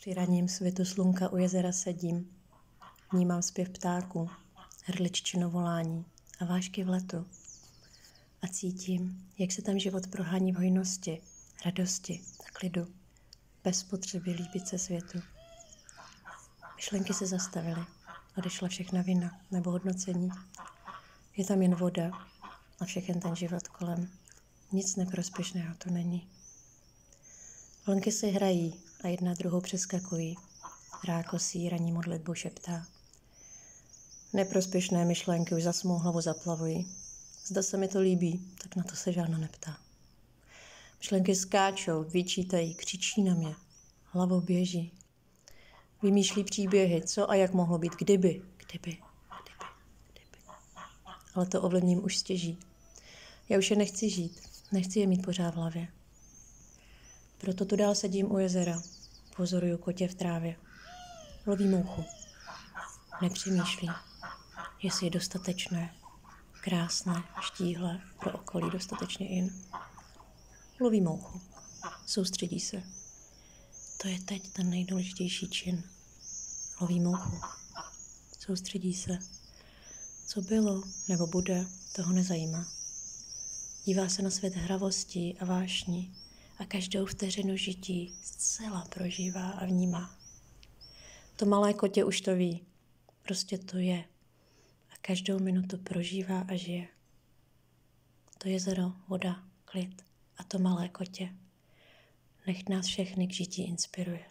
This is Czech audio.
Při ranním svitu slunka u jezera sedím. Vnímám zpěv ptáků, hrdliččino volání a vášky v letu. A cítím, jak se tam život prohání v hojnosti, radosti a klidu, bez potřeby líbit se světu. Myšlenky se zastavily, odešla všechna vina nebo hodnocení. Je tam jen voda a všechen ten život kolem. Nic neprospěšného tu není. Vlnky si hrají a jedna druhou přeskakují. Rákosí ranní modlitbu šeptá. Neprospěšné myšlenky už zas mou hlavu zaplavují. Zda se mi to líbí, tak na to se žádno neptá. Myšlenky skáčou, vyčítají, křičí na mě. Hlavou běží. Vymýšlí příběhy, co a jak mohlo být, kdyby. Ale to ovlivním už stěží. Já už je nechci žít, nechci je mít pořád v hlavě. Proto tu dál sedím u jezera, pozoruju kotě v trávě. Loví mouchu. Nepřemýšlí, jestli je dostatečné, krásné, štíhlé, pro okolí dostatečně in. Loví mouchu. Soustředí se. To je teď ten nejdůležitější čin. Loví mouchu. Soustředí se. Co bylo nebo bude, toho nezajímá. Dívá se na svět hravostí a vášní a každou vteřinu žití zcela prožívá a vnímá. To malé kotě už to ví. Prostě to je. A každou minutu prožívá a žije. To jezero, voda, klid a to malé kotě. Nechť nás všechny k žití inspiruje.